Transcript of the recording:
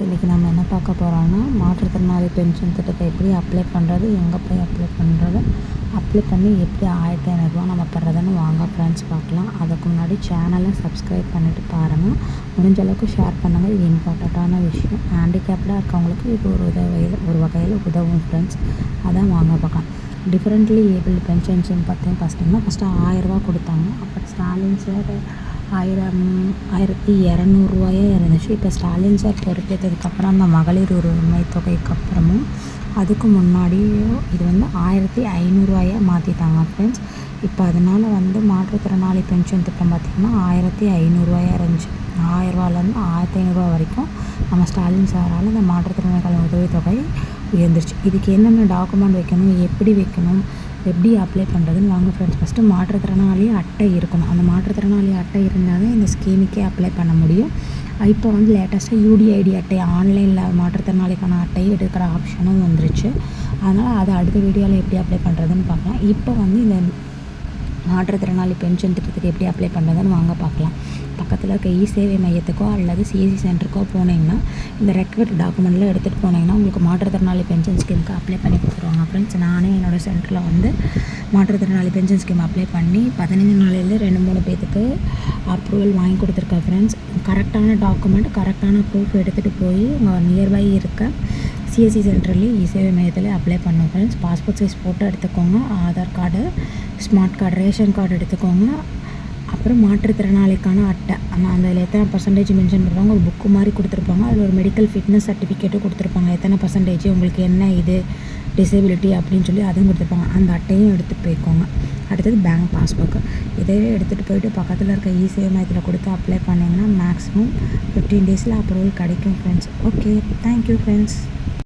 இன்றைக்கி நம்ம என்ன பார்க்க போகிறோம்னா மாற்றுத்திறனாளி பென்ஷன் திட்டத்தை எப்படி அப்ளை பண்ணுறது, எங்கே போய் அப்ளை பண்ணுறது, அப்ளை பண்ணி எப்படி 1500 நம்ம பெறதுன்னு வாங்க ஃப்ரெண்ட்ஸ் பார்க்கலாம். அதுக்கு முன்னாடி சேனலை சப்ஸ்கிரைப் பண்ணிவிட்டு பாருங்கள். முடிஞ்ச அளவுக்கு ஷேர் பண்ணுங்கள். இது இம்பார்ட்டண்ட்டான விஷயம். ஹேண்டிகேப்டாக இருக்கவங்களுக்கு இது ஒரு வகையில் உதவும் ஃப்ரெண்ட்ஸ். அதான் வாங்க பார்க்கலாம். டிஃப்ரெண்ட்லி ஏபிள் பென்ஷன்ஸ்னு பார்த்தீங்கன்னா ஃபஸ்ட்டு 1000 கொடுத்தாங்க. அப்போ ஸ்டாலின் சார் 1200 இருந்துச்சு. இப்போ ஸ்டாலின் சார் பொறுப்பேற்றதுக்கப்புறம் அந்த மகளிர் உரிமை தொகைக்கு அப்புறமும் அதுக்கு முன்னாடியும் இது 1500 மாற்றிட்டாங்க ஃப்ரெண்ட்ஸ். இப்போ அதனால் மாற்றுத்திறனாளி பென்ஷன் திட்டம் பார்த்திங்கன்னா 1500 இருந்துச்சு. 1000 1500 வரைக்கும் நம்ம ஸ்டாலின் சாரால் இந்த மாற்றுத்திறனாளிகள் உதவித்தொகை உயர்ந்துருச்சு. இதுக்கு என்னென்ன டாக்குமெண்ட் வைக்கணும், எப்படி வைக்கணும், எப்படி அப்ளை பண்ணுறதுன்னு வாங்க ஃப்ரெண்ட்ஸ். ஃபஸ்ட்டு மாற்றுத்திறனாளி அட்டை இருக்கணும். அந்த மாற்றுத்திறனாளி அட்டை இருந்தால் தான் இந்த ஸ்கீமுக்கே அப்ளை பண்ண முடியும். இப்போ லேட்டஸ்ட்டாக யூடிஐடி அட்டை ஆன்லைனில் மாற்றுத்திறனாளிக்கான அட்டை எடுக்கிற ஆப்ஷனும் வந்துருச்சு. அதனால் அதை அடுத்த வீடியோவில் எப்படி அப்ளை பண்ணுறதுன்னு பார்க்கலாம். இப்போ இந்த மாற்றுத்திறனாளி பென்ஷன் திட்டத்துக்கு எப்படி அப்ளை பண்ணுறதுன்னு வாங்க பார்க்கலாம். பக்கத்தில் இருக்க சேவை மையத்துக்கோ அல்லது சிஎஸ்சி சென்டருக்கோ போனீங்கன்னா இந்த ரெக்வயர்ட் டாக்குமெண்ட்டில் எடுத்துகிட்டு போனீங்கன்னா உங்களுக்கு மாற்றுத்திறனாளி பென்ஷன் ஸ்கீமுக்கு அப்ளை பண்ணி கொடுத்துருவாங்க ஃப்ரெண்ட்ஸ். நானே என்னோடய சென்டரில் மாற்றுத்திறனாளி பென்ஷன் ஸ்கீம் அப்ளை பண்ணி 15 நாளில் 2-3 பேத்துக்கு அப்ரூவல் வாங்கி கொடுத்துருக்கேன் ஃப்ரெண்ட்ஸ். கரெக்டான டாக்குமெண்ட், கரெக்டான ப்ரூஃப் எடுத்துகிட்டு போய் உங்கள் நியர்பை இருக்க சிஎஸ்சி சென்டர்லேயே சேவை மையத்தில் அப்ளை பண்ணோம் ஃப்ரெண்ட்ஸ். பாஸ்போர்ட் சைஸ் ஃபோட்டோ எடுத்துக்கோங்க, Aadhaar card, smart card, ration card எடுத்துக்கோங்க. அப்புறம் மாற்றுத்திறனாளிக்கான அட்டை அதில் எத்தனை பர்சன்டேஜ் மென்ஷன் பண்ணுறாங்க, ஒரு புக்கு மாதிரி கொடுத்துருப்பாங்க. அதில் ஒரு மெடிக்கல் ஃபிட்னஸ் சர்டிஃபிகேட்டும் கொடுத்துருப்பாங்க. எத்தனை பர்சன்டேஜ் உங்களுக்கு என்ன இது டிசேபிலிட்டி அப்படின்னு சொல்லி அதுவும் கொடுத்துருப்பாங்க. அந்த அட்டையும் எடுத்துகிட்டு போய்க்கோங்க. அடுத்தது பேங்க் பாஸ்புக்கு. இதையே எடுத்துகிட்டு போயிட்டு பக்கத்தில் இருக்க சேவை மையத்தில் கொடுத்து அப்ளை பண்ணிங்கன்னா மேக்ஸிமம் 15 டேஸில் அப்ரூவல் கிடைக்கும் ஃப்ரெண்ட்ஸ். Okay, thank you friends.